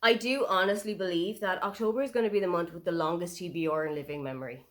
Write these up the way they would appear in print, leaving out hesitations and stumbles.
I do honestly believe that October is going to be the month with the longest TBR in living memory.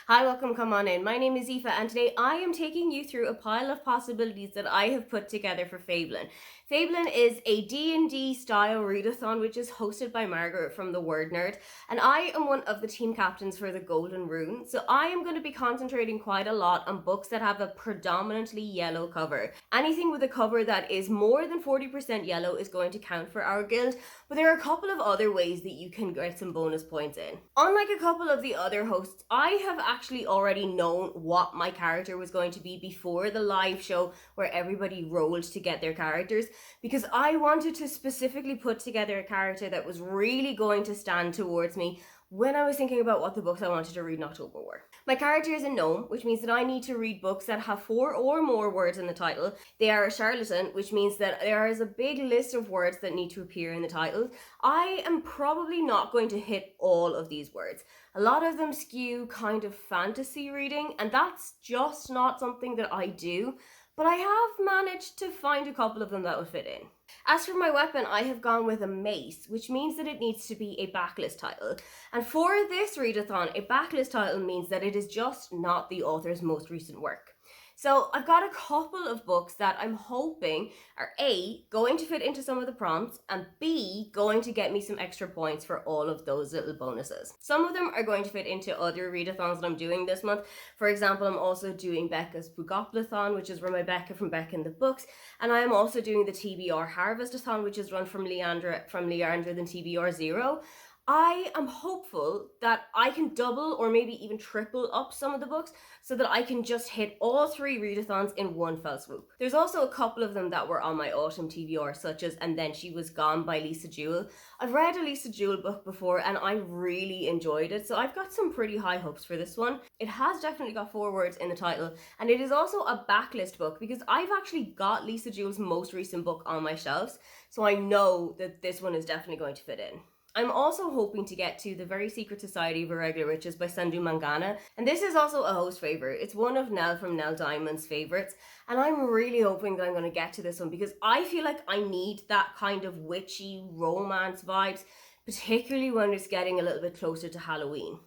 Hi, welcome, come on in. My name is Aoife, and today I am taking you through a pile of possibilities that I have put together for Fablen. Fablen is a D&D style readathon which is hosted by Margaret from The Word Nerd, and I am one of the team captains for the Golden Rune, so I am going to be concentrating quite a lot on books that have a predominantly yellow cover. Anything with a cover that is more than 40% yellow is going to count for our guild, but there are a couple of other ways that you can get some bonus points in. Unlike a couple of the other hosts, I have actually already known what my character was going to be before the live show where everybody rolled to get their characters, because I wanted to specifically put together a character that was really going to stand towards me when I was thinking about what the books I wanted to read in October were. My character is a gnome, which means that I need to read books that have 4 or more words in the title. They are a charlatan, which means that there is a big list of words that need to appear in the title. I am probably not going to hit all of these words. A lot of them skew kind of fantasy reading, and that's just not something that I do, but I have managed to find a couple of them that will fit in. As for my weapon, I have gone with a mace, which means that it needs to be a backlist title. And for this readathon, a backlist title means that it is just not the author's most recent work. So I've got a couple of books that I'm hoping are A, going to fit into some of the prompts, and B, going to get me some extra points for all of those little bonuses. Some of them are going to fit into other readathons that I'm doing this month. For example, I'm also doing Becca's Bookoplathon, which is run by Becca from Becca in the Books, and I am also doing the TBR Harvestathon, which is run from Leandra than TBR 0. I am hopeful that I can double or maybe even triple up some of the books so that I can just hit all 3 readathons in one fell swoop. There's also a couple of them that were on my autumn TBR, such as And Then She Was Gone by Lisa Jewell. I've read a Lisa Jewell book before and I really enjoyed it, so I've got some pretty high hopes for this one. It has definitely got 4 words in the title, and it is also a backlist book because I've actually got Lisa Jewell's most recent book on my shelves, so I know that this one is definitely going to fit in. I'm also hoping to get to The Very Secret Society of Irregular Riches by Sandhu Mangana, and this is also a host favourite. It's one of Nell from Nell Diamond's favourites, and I'm really hoping that I'm going to get to this one because I feel like I need that kind of witchy romance vibes, particularly when it's getting a little bit closer to Halloween.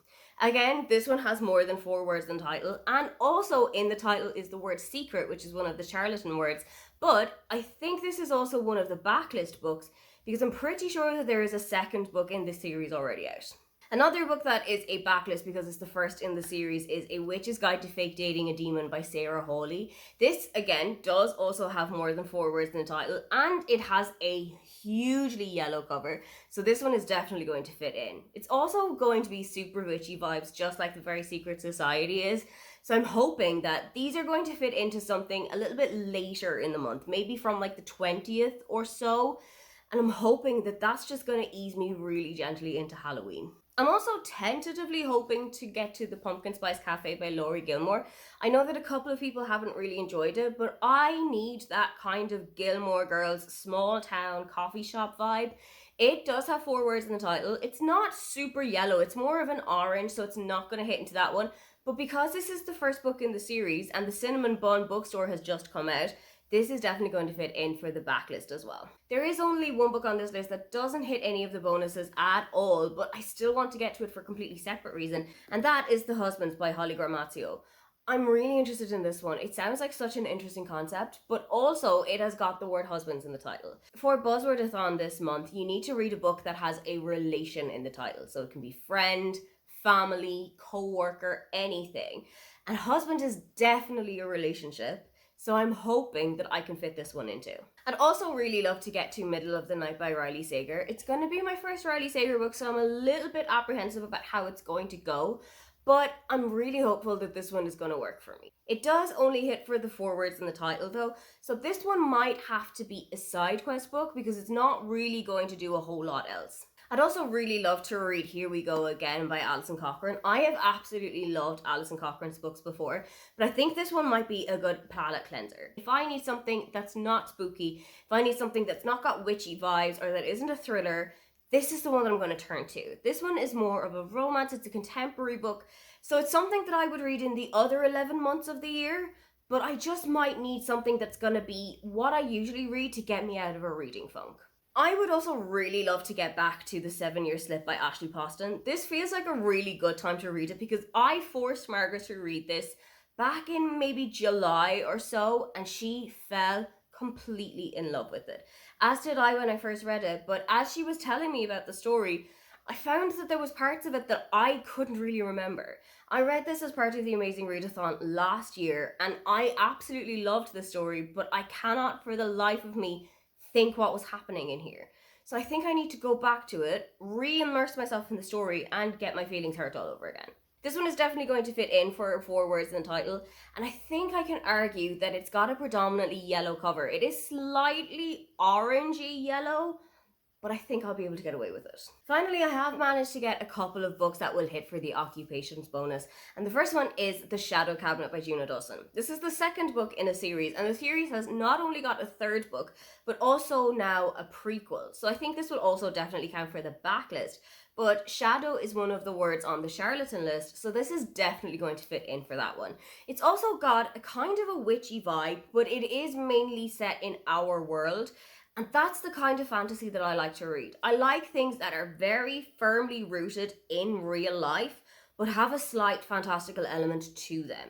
Again, this one has more than 4 words in the title, and also in the title is the word secret, which is one of the charlatan words, but I think this is also one of the backlist books because I'm pretty sure that there is a second book in this series already out. Another book that is a backlist because it's the first in the series is A Witch's Guide to Fake Dating a Demon by Sarah Hawley. This, again, does also have more than 4 words in the title, and it has a hugely yellow cover, so this one is definitely going to fit in. It's also going to be super witchy vibes, just like The Very Secret Society is, so I'm hoping that these are going to fit into something a little bit later in the month, maybe from like the 20th or so, and I'm hoping that that's just going to ease me really gently into Halloween. I'm also tentatively hoping to get to the Pumpkin Spice Cafe by Laurie Gilmore. I know that a couple of people haven't really enjoyed it, but I need that kind of Gilmore Girls small town coffee shop vibe. It does have 4 words in the title. It's not super yellow, it's more of an orange, so it's not going to hit into that one. But because this is the first book in the series and the Cinnamon Bun bookstore has just come out, this is definitely going to fit in for the backlist as well. There is only one book on this list that doesn't hit any of the bonuses at all, but I still want to get to it for a completely separate reason, and that is The Husbands by Holly Gramazio. I'm really interested in this one. It sounds like such an interesting concept, but also it has got the word husbands in the title. For Buzzwordathon this month, you need to read a book that has a relation in the title. So it can be friend, family, co-worker, anything. And husband is definitely a relationship, so I'm hoping that I can fit this one into. I'd also really love to get to Middle of the Night by Riley Sager. It's going to be my first Riley Sager book, so I'm a little bit apprehensive about how it's going to go, but I'm really hopeful that this one is going to work for me. It does only hit for the 4 words in the title though, so this one might have to be a side quest book because it's not really going to do a whole lot else. I'd also really love to read Here We Go Again by Alison Cochrane. I have absolutely loved Alison Cochrane's books before, but I think this one might be a good palette cleanser. If I need something that's not spooky, if I need something that's not got witchy vibes or that isn't a thriller, this is the one that I'm going to turn to. This one is more of a romance, it's a contemporary book, so it's something that I would read in the other 11 months of the year, but I just might need something that's gonna be what I usually read to get me out of a reading funk. I would also really love to get back to The 7-Year Slip by Ashley Poston. This feels like a really good time to read it because I forced Margaret to read this back in maybe July or so, and she fell completely in love with it. As did I when I first read it, but as she was telling me about the story, I found that there was parts of it that I couldn't really remember. I read this as part of the Amazing Readathon last year, and I absolutely loved the story, but I cannot for the life of me think what was happening in here. So I think I need to go back to it, re-immerse myself in the story, and get my feelings hurt all over again. This one is definitely going to fit in for 4 words in the title, and I think I can argue that it's got a predominantly yellow cover. It is slightly orangey yellow, but I think I'll be able to get away with it. Finally, I have managed to get a couple of books that will hit for the occupations bonus, and the first one is The Shadow Cabinet by Juno Dawson. This is the second book in a series, and the series has not only got a third book, but also now a prequel. So I think this will also definitely count for the backlist. But shadow is one of the words on the Charlatan list, so this is definitely going to fit in for that one. It's also got a kind of a witchy vibe, but it is mainly set in our world. And that's the kind of fantasy that I like to read. I like things that are very firmly rooted in real life, but have a slight fantastical element to them.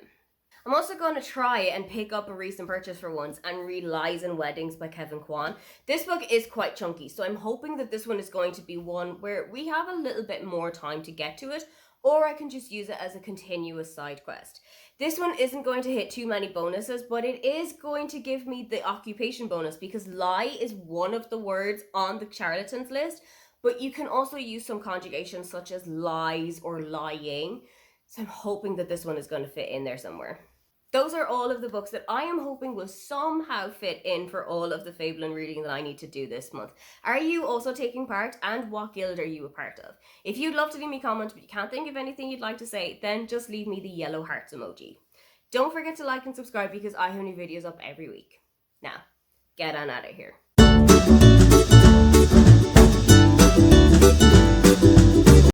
I'm also going to try and pick up a recent purchase for once and read Lies and Weddings by Kevin Kwan. This book is quite chunky, so I'm hoping that this one is going to be one where we have a little bit more time to get to it, or I can just use it as a continuous side quest. This one isn't going to hit too many bonuses, but it is going to give me the occupation bonus because lie is one of the words on the charlatans list, but you can also use some conjugations such as lies or lying. So I'm hoping that this one is going to fit in there somewhere. Those are all of the books that I am hoping will somehow fit in for all of the Fablen reading that I need to do this month. Are you also taking part, and what guild are you a part of? If you'd love to leave me a comment but you can't think of anything you'd like to say, then just leave me the yellow hearts emoji. Don't forget to like and subscribe because I have new videos up every week. Now, get on out of here.